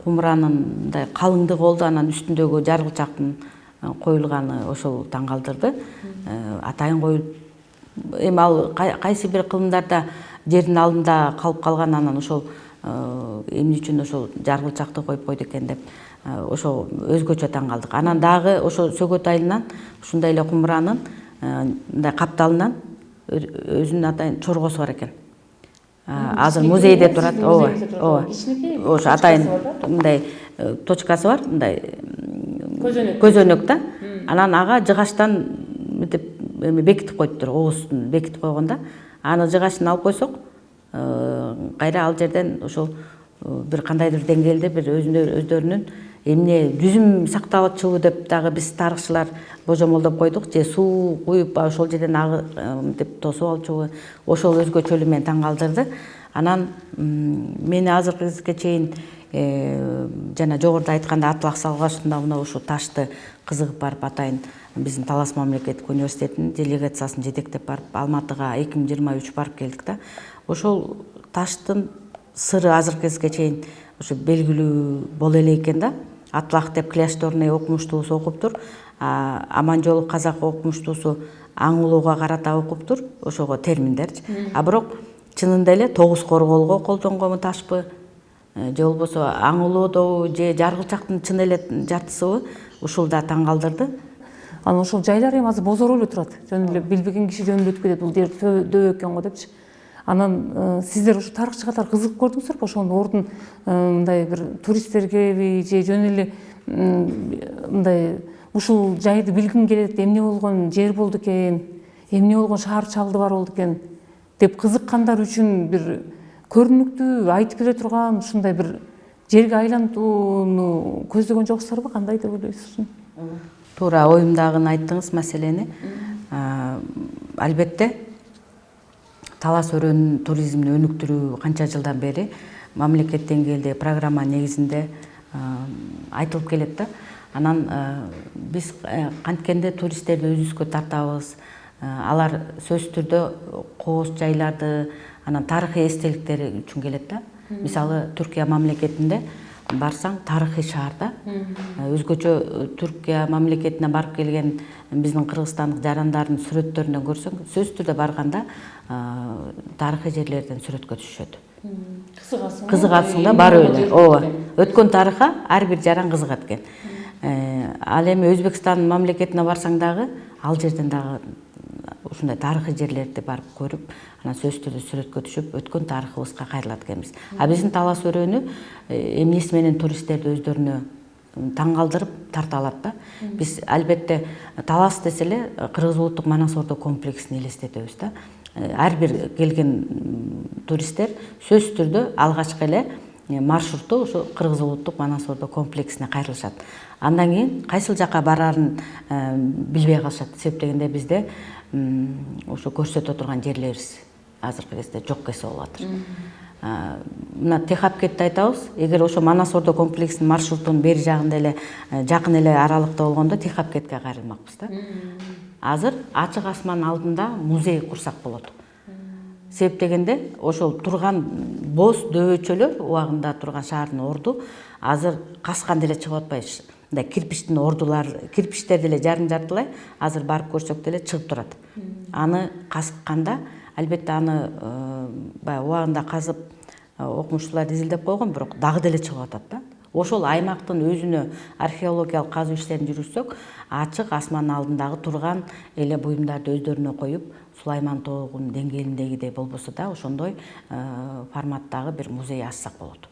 кумуранын мындай калыңдыгы болду, анан үстүндөгү жаргылчактын коюлганы ошол таң калтырды. Атайын коюлуп, эми ал кайсы бир кылымдарда жердин алдында калып калган, анан ошол эмне үчүн ошол жаргылчакты коюп койду экен деп ошо өзгөчө таң калдык. Анан дагы ошо Сөгөт айылынан ушундай эле кумуранын мындай капталынан өзүнүн атайын чоргосу бар экен. Азыр музейде турат. Ооба. Ошо атайын мындай точкасы бар, мындай көзөнөк да. Анан ага жыгачтан мынтип бекитип коюптур, оозун бекитип койгонда, аны жыгачын алып койсок, кайра ал жерден ошол бир кандайдыр деңгээлде бир өздөрүнүн эмне жүзүм сакталчубу деп дагы биз тарыхчылар божомолдоп койдук, же суу куюп ошол жерден деп тосуп алчубу, ошол өзгөчөлүгү мени таң калтырды. Анан мени азыркы кезге чейин жана жогоруда айтканда Атлах салгачында мына ушул ташты кызыгып барып, атайын биздин Талас мамлекеттик университетинин делегациясын жетектеп барып, Алматыга 2023 барып келдик да. Ошол таштын сыры азыркы кезге чейин ошо белгилүү боло эле экен да. Атлах деп кляшторный окумуштуусу окуптур, Аманжолов казак окумуштуусу аңылууга карата окуптур, ошого терминдерчи. Бирок чынында эле тогуз корголго колдонгонбу ташпы, же болбосо аңылоодобу же Жаргылчактын чын эле жартысыбы ушул да таң калтырды. Анан ошол жайлар эми азыр бозороп эле турат. Жөн эле билбеген киши жөн эле өтүп кетет, бул жер дөб экен го депчи. Анан сиздер ушу тарыхчы катары кызыгып көрдүңүздөр ошонун ордун мындай бир туристтергеби же жөн эле мындай ушул жайды билгим келет, эмне болгон жер болду экен, эмне болгон шаар чалды бар болду экен деп кызыккандар үчүн бир көрүнүктүү айтып бере турган ушундай бир жерге айлантууну көздөгөн жоксуздарбы, кандай деп ойлойсуз? Туура оюмдагыны айттыңыз маселени. Албетте талас өрөөнүн туризмин өнүктүрүү канча жылдан бери мамлекет деңгээлде программа негизинде айтылып келет да. Анан биз канткенде туристтерди өзүбүзгө тартабыз. Алар сөзсүз түрдө кооз жайларды, анан тарыхый эстеликтери үчүн келет да. Мисалы Түркия мамлекетинде барсаң тарыхый шаарда өзгөчө Түркия мамлекетине барып келген биздин кыргызстандык жарандардын сүрөттөрүнөн көрсөң, сөзсүз түрдө барганда тарыхый жерлерден сүрөткө түшүшөт. Кызыгасың да барып эле. Ооба. Өткөн тарыхка ар бир жаран кызыгат экен. Ал эми Өзбекстан мамлекетине барсаң дагы, ал жерден дагы ушундай тарыхый жерлерди барып көрүп, анан сөзсүз түрдө сүрөткө түшүп, өткөн тарыхыбызга кайрылат экенбиз. Биздин талас өрөөнү эмнеси менен туристтерди өздөрүнө таң калтырып тарта алат да. Биз албетте талас десе эле Кыргыз улуттук Манас Ордо комплексин элестетебиз да. Ар бир келген туристтер сөзсүз түрдө алгачкы эле маршрутту ушу Кыргыз улуттук Манас Ордо комплексине кайрылышат. Андан кийин кайсыл жака бараарын билбей калышат. Себептегенде бизде ошо көрсөтө турган жерлерибиз азыркы кезде жок кесе болуп атыр. Мына Техапкетти айтабыз. Эгер ошо Манас Ордо комплексинин маршрутунун бери жагында эле жакын эле аралыкта болгондо Техапкетке кайрылмакпыз да. Азыр ачык асмандын алдында музей курсак болот. Себептегенде ошол турган боз дөбөчөлөр убагында турган шаардын орду азыр каскан деле чыгып атпайбы. Мындай кирпичтин ордулар, кирпичтер деле жартылай азыр барып көрсөк деле чыгып турат. Аны касканда албетте аны баягы убагында казып окумуштуулар изилдеп койгон, бирок дагы деле чыгып атат да. Ошол аймактын өзүнө археологиялык казуу иштерин жүргүзсөк, ачык асмандын алдындагы турган эле буюмдарды өздөрүнө коюп, Сулайман тоогунун деңгээлиндегидей болбосо да ошондой форматтагы бир музей ачсак болот.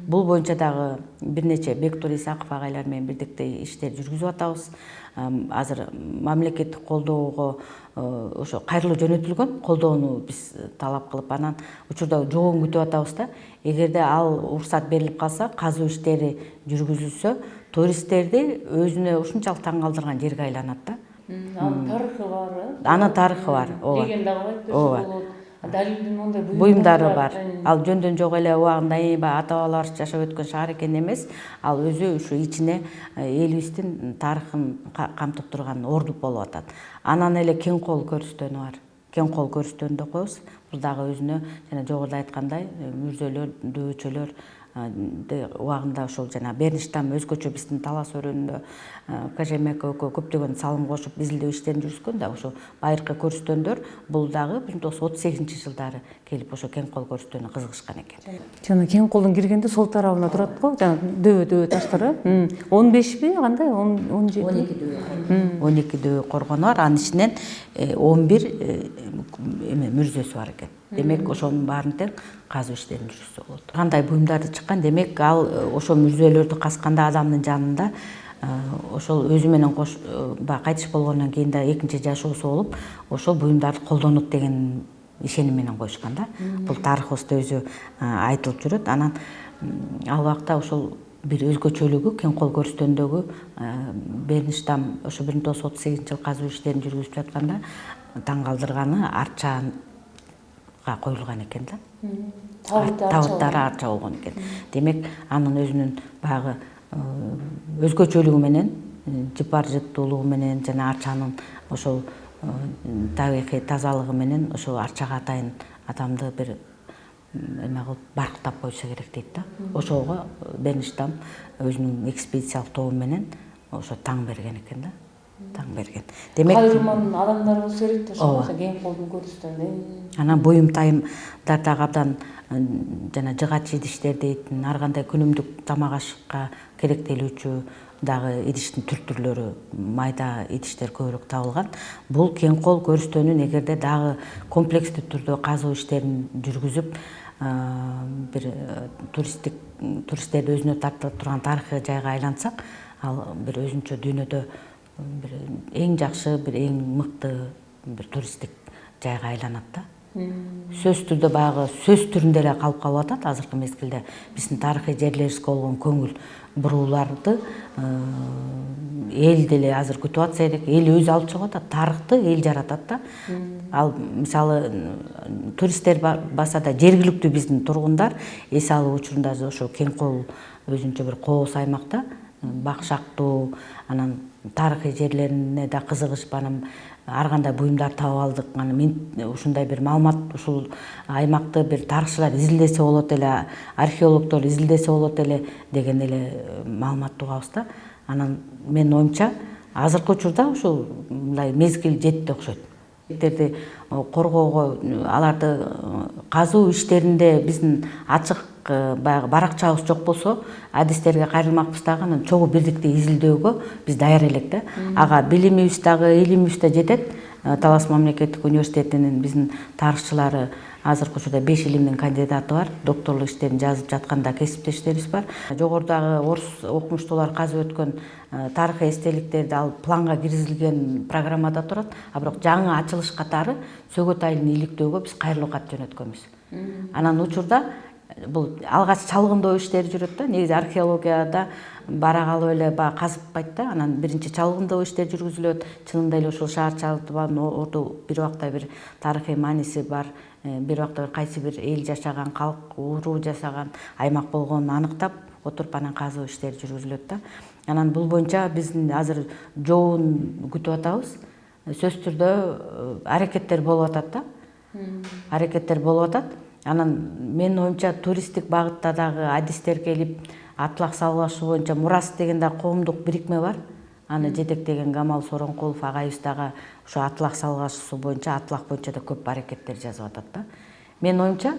Бул боюнча дагы бир нече Бектур Исаков агайлар менен бирдикте иштер жүргүзүп атабыз. Азыр мамлекеттик колдоого ошо кайрылуу жөнөтүлгөн, колдоону биз талап кылып, анан учурда жообун күтүп атабыз да. Эгерде ал уруксат берилип калса, казуу иштери жүргүзүлсө, туристтерди өзүнө ушунчалык таң калтырган жерге айланат да. Анын тарыхы бар, Анын тарыхы бар, ооба. Легенда айтып болот. Далилдин мондай буюмдары бар. Ал жөндөн жок эле убагында ата бабаларыбыз жашап өткөн шаар экен эмес, ал өзү ушу ичине элибиздин тарыхын камтып турган орду болуп атат. Анан эле кең кол көрүстөнү бар. Кең кол көрүстөнү да коебуз. Бул дагы өзүнө жана жогоруда айткандай мүрзөлөр, дөбөчөлөр убагында ошол жана Берништам өзгөчө биздин талас өрөөнүндө Кажемек экөө көптөгөн салым кошуп изилдөө иштерин жүргүзгөн да. Ошо байыркы көрүстөндөр бул дагы 1938-жылдары келип ошо кең кол көрүстөнү кызыгышкан экен. Жана кең колдун киргенде сол тарабына турат го, жана дөбө таштар, 15би кандай? 17? 12 дөбө. 12 дөбө коргону бар. Анын ичинен 11 мүрзөсү бар экен. Демек ошонун баарын тең казуу иштерин жүргүзсө болот. Кандай буюмдарды чыккан, демек ал ошо мүрзөлөрдү касканда адамдын жанында ошол өзү менен кайтыш болгондон кийин да экинчи жашоосу болуп, ошол буюмдарды колдонот деген ишеним менен коюшкан да. Бул тарыхыбызда өзү айтылып жүрөт. Анан ал убакта ошол бир өзгөчөлүгү кең кол көрүстөндөгү Берништам ошо 1938-жылы казуу иштерин жүргүзүп жатканда таң калтырганы арчага коюлган экен да. Табыттары арча болгон экен. Демек анын өзүнүн баягы өзгөчөлүгү менен, жыпар жыттуулугу менен жана арчанын ошол тарыхый тазалыгы менен ошол арчага атайын адамды бир эме кылып баркытап койсо керек дейт да. Ошого Берништам өзүнүн экспедициялык тобу менен ошо таң берген экен да. таң берген. Демек, кайрылман адамдар болсо керек да ошо кең колдун көрүстөрүндө. анан буюм-тайымдар абдан жана жыгач идиштер дейт, ар кандай күнүмдүк тамак ашыкка керектелүүчү дагы идиштин түр-түрлөрү, майда идиштер көбүрөөк табылган. Бул кең кол көрүстөнүн эгерде дагы комплекстүү түрдө казуу иштерин жүргүзүп, бир туристтерди өзүнө тарта турган тарыхый жайга айлантсак, ал бир өзүнчө дүйнөдө бир эң жакшы, бир эң мыкты бир туристтик жайга айланат да. Сөз түрдө баягы сөз түрүндө эле калып атат азыркы мезгилде биздин тарыхый жерлерибизге болгон көңүл бурууларды эл деле азыр күтүп атса керек. Эл өзү алып чыгып атат, тарыхты эл жаратат да. Ал мисалы туристтер баса да жергиликтүү биздин тургундар эс алуу учурунда ошо кең кол өзүнчө бир кооз аймакта бакшактуу, анан тарыхый жерлерине да кызыгышып, анан ар кандай буюмдар таап алдык. Анан ушундай бир маалымат ушул аймакты бир тарыхчылар изилдесе болот эле, археологдор изилдесе болот эле деген эле маалыматты угабыз да. Анан менин оюмча азыркы учурда ушул мындай мезгил жетти окшойт. Коргоого, аларды казуу иштеринде биздин ачык баягы баракчабыз жок болсо, адистерге кайрылмакпыз дагы, анан чогуу бирдикти изилдөөгө биз даяр элек да. Ага билимибиз дагы, илимибиз да жетет. Талас мамлекеттик университетинин биздин тарыхчылары азыркы учурда 5 илимдин кандидаты бар, докторлук иштерин жазып жатканда кесиптештерибиз бар. Жогорудагы орус окумуштуулар казып өткөн тарыхый эстеликтерди ал планга киргизилген программада турат. А бирок жаңы ачылыш катары Сөгөт айылын иликтөөгө биз кайрылуу кат жөнөткөнбүз. Анан учурда бул алгач чалгындоо иштери жүрөт да. Негизи археологияда бара калып эле баягы казыппайт да. Анан биринчи чалгындоо иштер жүргүзүлөт. Чынында эле ушул шаар чалдыбан орду бир убакта бир тарыхый мааниси бар, бир убакта бир кайсы бир эл жашаган, калк уруу жашаган аймак болгонун аныктап отуруп анан казуу иштери жүргүзүлөт да. Анан бул боюнча биздин азыр жообун күтүп атабыз. Сөз түрдө аракеттер болуп атат да. Аракеттер болуп атат. Анан менин оюмча туристтик багытта дагы адистер келип, атлак салгылашуу боюнча Мурас деген да коомдук бирикме бар. Аны жетектеген Камал Соронкулов агайыбыз дагы ошо атлак салгылашуу боюнча, атлак боюнча да көп аракеттер жазып атат да. Менин оюмча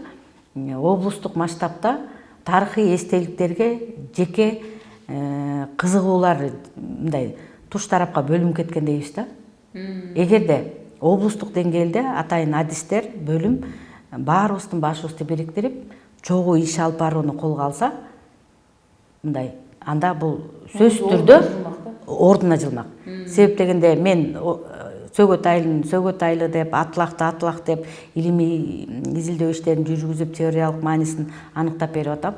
облустук масштабта тарыхый эстеликтерге жеке кызыгуулар мындай туш тарапка бөлүнүп кеткен дейбиз да. Эгерде облустук деңгээлде атайын адистер бөлүм баарыбыздын башыбызды бириктирип, чогуу иш алып барууну колго алса, мындай анда бул сөз түрдө ордуна жылмак. Себеп дегенде мен Сөгөт айылы деп, атлак деп илимий изилдөө иштерин жүргүзүп, теориялык маанисин аныктап берип атам.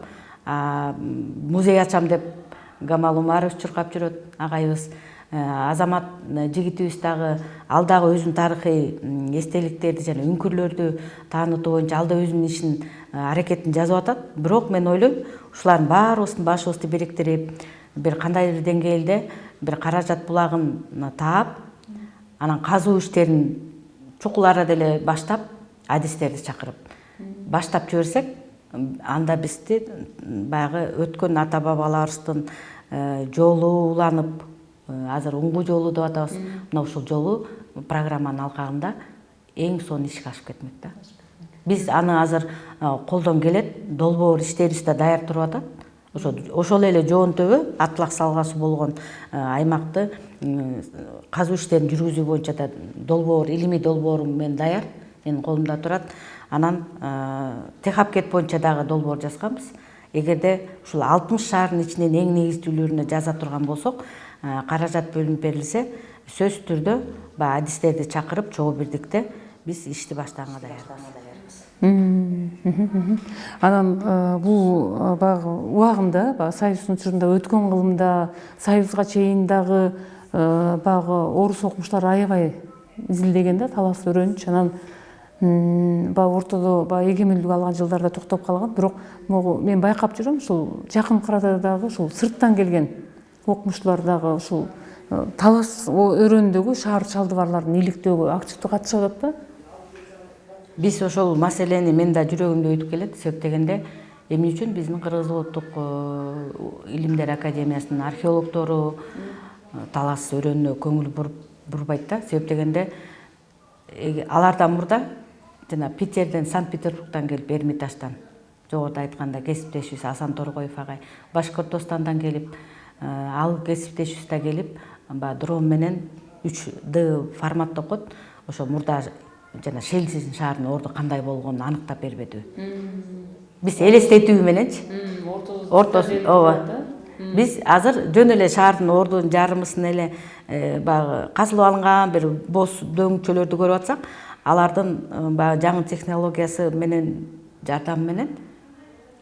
Музей ачам деп Камал Умарович чуркап жүрөт агайыбыз. Азамат жигитибиз дагы ал дагы өзүнүн тарыхый эстеликтерди жана үңкүрлөрдү таанытуу боюнча ал да өзүнүн ишин аракетин жазып атат. Бирок мен ойлойм, ушулардын баарыбыздын башыбызды бириктирип, бир кандай бир деңгээлде бир каражат булагын таап, анан казуу иштерин чукул арада эле баштап, адистерди чакырып баштап жиберсек, анда бизди баягы өткөн ата бабаларыбыздын жолу уланып, азыр уңгу жолу деп атабыз. Мына ушул жолу программанын алкагында эң сонун ишке ашып кетмек да. Биз аны азыр колдон келет, долбоор иштерибиз да даяр туруп атат. Ошол эле жоон төбө атлак салгылашуу болгон аймакты казуу иштерин жүргүзүү боюнча да долбоор, илимий долбоорум мен даяр, менин колумда турат. Анан Техапкет боюнча дагы долбоор жазганбыз. Эгерде ушул 60 шаардын ичинен эң негиздүүлөрүнө жаза турган болсок, каражат бөлүнүп берилсе, сөз түрдө баягы адистерди чакырып, чогуу бирдикте биз ишти баштаганга даярбыз. Анан бул баягы убагында, баягы Союздун учурунда өткөн кылымда, Союзга чейин дагы баягы орус окумуштары аябай изилдеген да, талас өрөнүч. Анан баягы ортодо баягы эгемендик алган жылдарда токтоп калган. Бирок мен байкап жүрөм, ушул жакынкы арада дагы ушул сырттан келген окумуштуулар дагы ушул талас өрөөнүндөгү шаар чалдыбарларын иликтөөгө активдүү катышып атат да. Биз ошол маселени мен да жүрөгүмдө өтүп келет. Себеп дегенде, эмне үчүн биздин Кыргыз Улуттук илимдер академиясынын археологдору, талас өрөөнүнө көңүл бурбайт да. Себеп дегенде алардан мурда жана Питерден, Санкт-Петербургдан келип, Эрмитаждан, жогоруда айтканда кесиптешибиз Асан Торгоев агай, Башкортостандан келип, ал кесиптешибиз да келип, дрон менен 3D форматта окут. Ошо мурда жана Шельсин шаарынын орду кандай болгонун аныктап бербедиби. Биз элестетүү мененчи. Ортосун, ооба. Биз азыр жөн эле шаардын ордунун жарымысын эле баягы казылып алынган бир боз дөңчөлөрдү көрүп атсак, алардын баягы жаңы технологиясы менен жардамы менен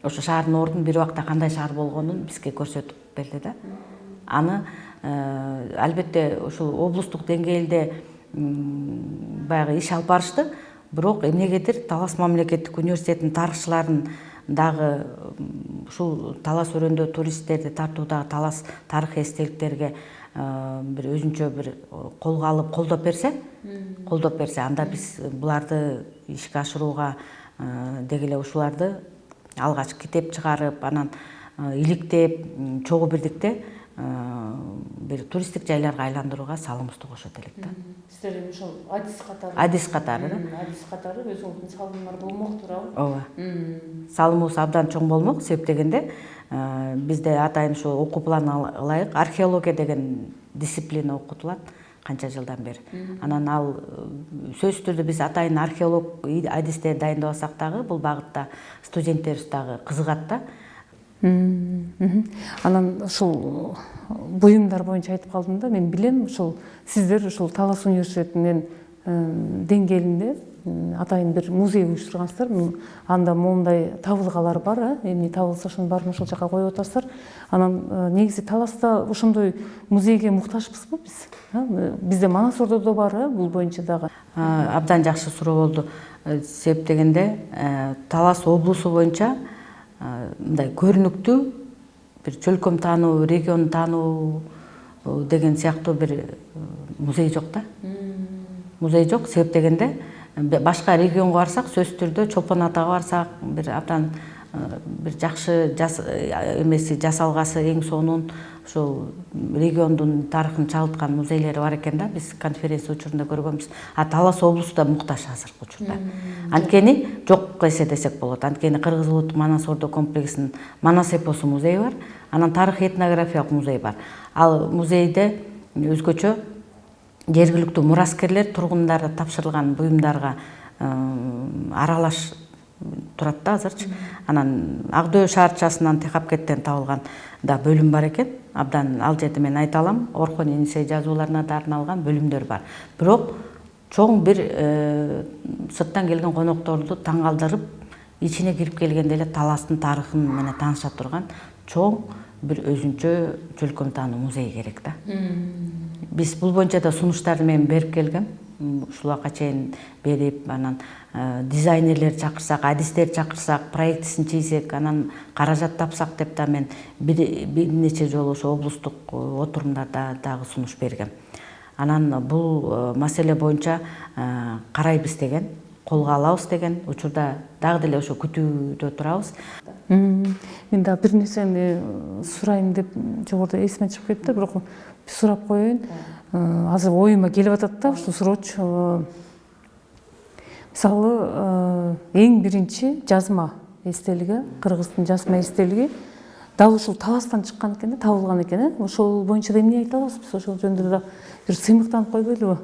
ошо шаардын ордунун бир убакта кандай шаар болгонун бизге көрсөтүп берди да. Аны албетте ушул облустук деңгээлде баягы иш алып барышты, бирок эмнегедир Талас мамлекеттик университетинин тарыхчыларын дагы ушул талас өрөөндө туристтерди тартуудагы талас тарых эстеликтерге бир өзүнчө бир колго алып колдоп берсе, анда биз буларды ишке ашырууга деги эле ушуларды алгач китеп чыгарып, анан иликтеп, чогуу бирдикте бир туристтик жайларга айландырууга салымыбызды кошот элек да. Сиздер эми ошол адис катары. Адис катары да. Адис катары өз олдун салымдар болмок туурабы? Ооба. Салымыбыз абдан чоң болмок. Себеп дегенде бизде атайын ушу окуу планына ылайык археология деген дисциплина окутулат канча жылдан бери. Анан ал сөзсүз түрдө биз атайын археолог адисте дайындабасак дагы бул багытта студенттерибиз дагы кызыгат да. Анан ушул буюмдар боюнча айтып калдым да, мен билем ушул сиздер ушул Талас университетинин деңгээлинде атайын бир музей уюштургансыздар. Анда моундай табылгалар бар, эмне табылса ошонун баарын ошол жака коюп атасыздар. Анан негизи Таласта ошондой музейге муктажбызбы биз? Бизде Манас Ордодо бар, бул боюнча дагы. Абдан жакшы суроо болду. Себеп дегенде Талас облусу боюнча мындай көрүнүктүү бир чөлкөм таануу, регион таануу деген сыяктуу бир музей жок да. Музей жок. Себеп дегенде башка регионго барсак, сөзсүз түрдө Чолпон Атага барсак, бир абдан бир жакшы эмеси жасалгасы эң сонун ошол региондун тарыхын чагылткан музейлери бар экен да. Биз конференция учурунда көргөнбүз. Талас облусу да муктаж азыркы учурда. Анткени жок эседесек болот. Анткени Кыргыз улуттук Манас Ордо комплексинин Манас эпосу музейи бар. Анан тарых этнографиялык музей бар. Ал музейде өзгөчө жергиликтүү мураскерлер тургундарга тапшырылган буюмдарга аралаш турат да азырчы. Анан Ак Дөбө шаарчасынан Техапкеттен табылган да бөлүм бар экен. Абдан ал жерде мен айта алам, Орхон Енисей жазууларына да арналган бөлүмдөр бар. Бирок чоң бир сырттан келген конокторду таң калтырып, ичине кирип келгенде эле Таластын тарыхын менен тааныша турган чоң бир өзүнчө чөлкөм таануу музей керек да. Биз бул боюнча да сунуштарды мен берип келгем. Ушуларга чейин берип, анан дизайнерлер чакырсак, адистер чакырсак, проектисин чийсек, анан каражат тапсак деп да мен бир нече жолу ошо облустук отурумдарда дагы сунуш бергем. Анан бул маселе боюнча карайбыз деген, колго алабыз деген учурда дагы деле ошо күтүүдө турабыз. Мен дагы бир нерсени сурайын деп жогоруда эсиме чыгып кетти, бирок сурап коеюн. Азыр оюма келип атат да, ушул суроочу. Мисалы, эң биринчи жазма эстелиги, Кыргыздын жазма эстелиги дал ушул Таластан чыккан экен да, табылган экен. Ошол боюнча да эмне айта аласыз? Биз ошол жөнүндө да бир сыймыктанып койбойлубу?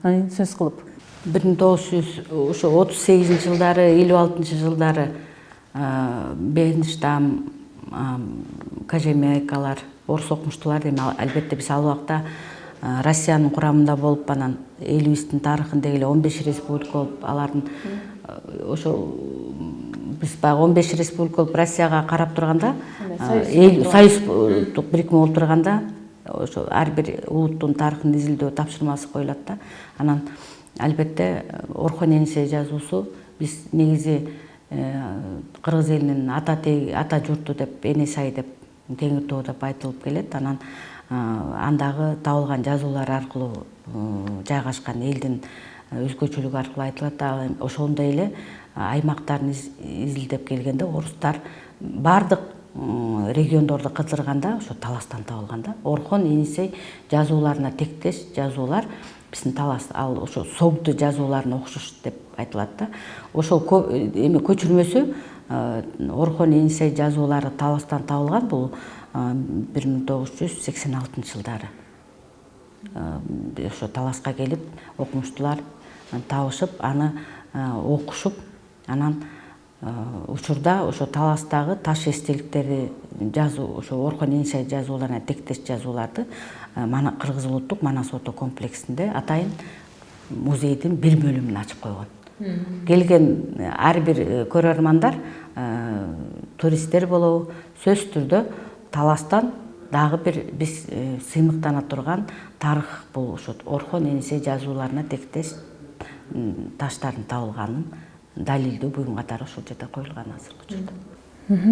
Сөз кылып. 1938 жылдары, 56 жылдары Бенштам, Кожемякалар, орус окумуштуулар эми албетте биз ал убакта Россиянын курамында болуп, анан элибиздин тарыхын деги эле 15 республика болуп, алардын ошол биз баягы 15 республика болуп Россияга карап турганда, союздук бирикме болуп турганда, ошо ар бир улуттун тарыхын изилдөө тапшырмасы коюлат да. Анан албетте Орхон Енисей жазуусу биз негизи Кыргыз элинин ата журту деп, Эне сай деп, Теңир Тоо деп айтылып келет. Анан андагы табылган жазуулар аркылуу жайгашкан элдин өзгөчөлүгү аркылуу айтылат. Ошондой эле аймактарын изилдеп келгенде орустар бардык региондорду кыдырганда ошо таластан табылганда Орхон Енисей жазууларына тектеш жазуулар биздин талас ал ошо согду жазууларына окшош деп айтылат да. Ошол эми көчүрмөсү Орхон Енисей жазуулары таластан табылган бул 1986-жылдары. Ошо таласка келип окумуштуулар табышып, аны окушуп, анан учурда ошо таластагы таш эстеликтерди жазуу, ошо Орхон Енисей жазууларына тектеш жазууларды Кыргыз улуттук Манас ото комплексинде атайын музейдин бир бөлүмүн ачып койгон. Келген ар бир көрөрмандар, туристтер болобу, сөзсүз түрдө таластан дагы бир биз сыймыктана турган тарых бул ошо Орхон Енисей жазууларына тектеш таштардын табылганын далилдөө буюм катары ошол жерде коюлган азыркы учурда.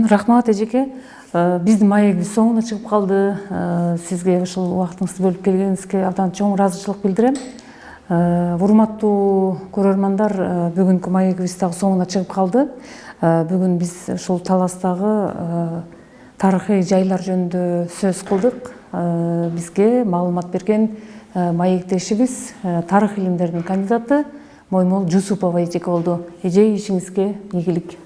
Рахмат эжеке. Биздин маегибиз соңуна чыгып калды. Сизге ушул убактыңызды бөлүп келгениңизге абдан чоң ыраазычылык билдирем. Урматтуу көрөрмандар, бүгүнкү маегибиз дагы соңуна чыгып калды. Бүгүн биз ушул таластагы тарыхый жайлар жөнүндө сөз кылдык. Бизге маалымат берген маектешибиз тарых илимдеринин кандидаты Моймол Жусупова эжеке болду. Эже, ишиңизге ийгилик.